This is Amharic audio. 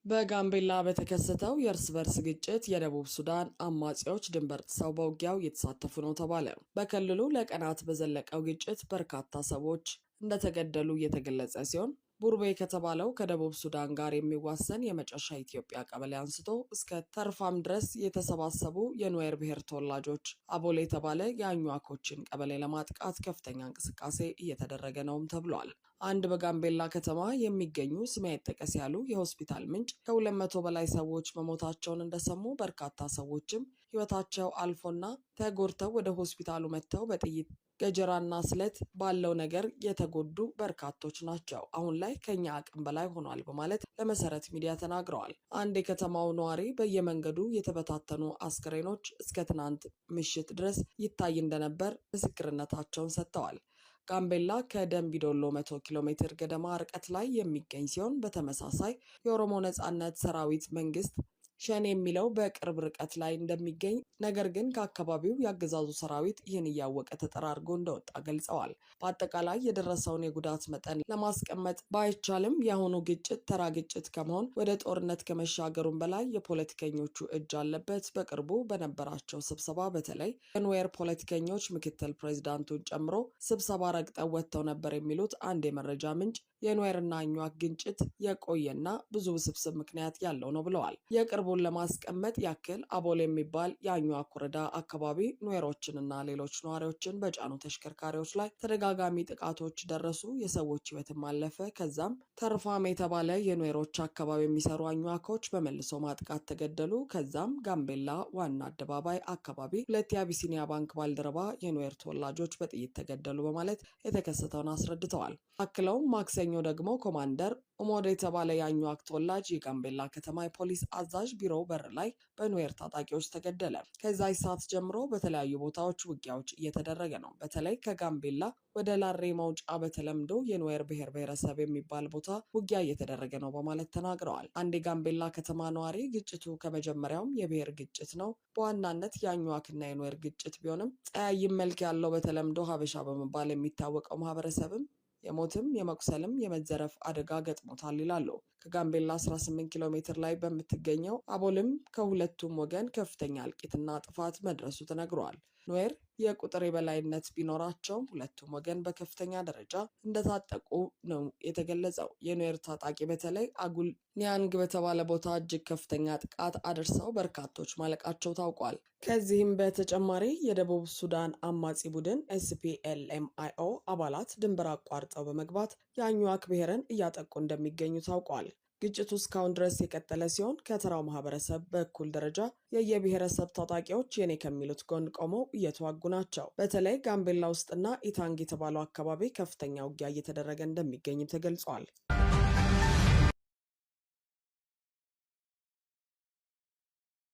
በጋምቤላ በተከሰተው የእርስ በርስ ግጭት የደቡብ ሱዳን አማጺዎች ድንበር ጥሰው በውጊያው እየተሳተፉ ነው ተባለ። በክልሉ ለቀናት በዘለቀው ግጭት በርካታ ሰዎች እንደተገደሉ እየተገለጸ ሲሆን ቡርቤ ከተባለው ከደቡብ ሱዳን ጋር የሚዋሰን የመጨረሻ ኢትዮጵያ ቀበሌ አንስቶ እስከ ተርፋም ድረስ የተሰባሰቡ የኑዌር ብሔር ተወላጆች አቦል የተባለ የአኟኮችን ቀበሌ ለማጥቃት ከፍተኛ እንቅስቃሴ እየተደረገ ነውም ተብሏል። አንድ በጋምቤላ ከተማ የሚገኙ ስም አይጠቀስ ያሉ የሆስፒታል ምንጭ ከ200 በላይ ሰዎች መሞታቸውን እንደሰሙ፣ በርካታ ሰዎችም ሕይወታቸው አልፎና ተጎድተው ወደ ሆስፒታሉ መጥተው በጥይት ገጀራና ስለት ባለው ነገር የተጎዱ በርካቶች ናቸው። አሁን ላይ ከኛ አቅም በላይ ሆኗል በማለት ለመሰረት ሚዲያ ተናግረዋል። አንድ የከተማው ነዋሪ በየመንገዱ የተበታተኑ አስክሬኖች እስከ ትናንት ምሽት ድረስ ይታይ እንደነበር ምስክርነታቸውን ሰጥተዋል። ጋምቤላ ከደምቢዶሎ 100 ኪሎ ሜትር ገደማ ርቀት ላይ የሚገኝ ሲሆን በተመሳሳይ የኦሮሞ ነጻነት ሰራዊት መንግስት ሸኔ የሚለው በቅርብ ርቀት ላይ እንደሚገኝ፣ ነገር ግን ከአካባቢው ያገዛዙ ሰራዊት ይህን እያወቀ ተጠራርጎ እንደወጣ ገልጸዋል። በአጠቃላይ የደረሰውን የጉዳት መጠን ለማስቀመጥ ባይቻልም የአሁኑ ግጭት ተራ ግጭት ከመሆን ወደ ጦርነት ከመሻገሩም በላይ የፖለቲከኞቹ እጅ አለበት። በቅርቡ በነበራቸው ስብሰባ በተለይ የኑዌር ፖለቲከኞች ምክትል ፕሬዚዳንቱን ጨምሮ ስብሰባ ረግጠው ወጥተው ነበር የሚሉት አንድ የመረጃ ምንጭ የኑዌርና አኟክ ግጭት የቆየና ብዙ ውስብስብ ምክንያት ያለው ነው ብለዋል። የቅርቡን ለማስቀመጥ ያክል አቦል የሚባል የአኟክ ወረዳ አካባቢ ኑዌሮችንና ሌሎች ነዋሪዎችን በጫኑ ተሽከርካሪዎች ላይ ተደጋጋሚ ጥቃቶች ደረሱ። የሰዎች ሕይወትም አለፈ። ከዛም ተርፋም የተባለ የኑዌሮች አካባቢ የሚሰሩ አኟኮች በመልሶ ማጥቃት ተገደሉ። ከዛም ጋምቤላ ዋና አደባባይ አካባቢ 2 የአቢሲኒያ ባንክ ባልደረባ የኑዌር ተወላጆች በጥይት ተገደሉ በማለት የተከሰተውን አስረድተዋል። አክለውም ማክሰኞ ደግሞ ኮማንደር ኦሞድ የተባለ የአኟክ ተወላጅ የጋምቤላ ከተማ የፖሊስ አዛዥ ቢሮው በር ላይ በኑዌር ታጣቂዎች ተገደለ። ከዛች ሰዓት ጀምሮ በተለያዩ ቦታዎች ውጊያዎች እየተደረገ ነው። በተለይ ከጋምቤላ ወደ ላሬ መውጫ በተለምዶ የኑዌር ብሔር ብሔረሰብ የሚባል ቦታ ውጊያ እየተደረገ ነው በማለት ተናግረዋል። አንድ የጋምቤላ ከተማ ነዋሪ ግጭቱ ከመጀመሪያውም የብሔር ግጭት ነው፣ በዋናነት የአኟክና የኑዌር ግጭት ቢሆንም ፀያይም መልክ ያለው በተለምዶ ሀበሻ በመባል የሚታወቀው ማህበረሰብም የሞትም የመቁሰልም የመዘረፍ አደጋ ገጥሞታል ይላሉ። ከጋምቤላ 18 ኪሎ ሜትር ላይ በምትገኘው አቦልም ከሁለቱም ወገን ከፍተኛ እልቂትና ጥፋት መድረሱ ተነግሯል። ኑዌር የቁጥር የበላይነት ቢኖራቸውም ሁለቱም ወገን በከፍተኛ ደረጃ እንደታጠቁ ነው የተገለጸው። የኑዌር ታጣቂ በተለይ አጉል ኒያንግ በተባለ ቦታ እጅግ ከፍተኛ ጥቃት አድርሰው በርካቶች ማለቃቸው ታውቋል። ከዚህም በተጨማሪ የደቡብ ሱዳን አማጺ ቡድን SPLMIO አባላት ድንበር አቋርጠው በመግባት የአኟክ ብሔርን እያጠቁ እንደሚገኙ ታውቋል። ግጭቱ እስካሁን ድረስ የቀጠለ ሲሆን ከተራው ማህበረሰብ በእኩል ደረጃ የየብሔረሰብ ታጣቂዎች የኔ ከሚሉት ጎን ቆመው እየተዋጉ ናቸው። በተለይ ጋምቤላ ውስጥና ኢታንግ የተባለው አካባቢ ከፍተኛ ውጊያ እየተደረገ እንደሚገኝም ተገልጿል።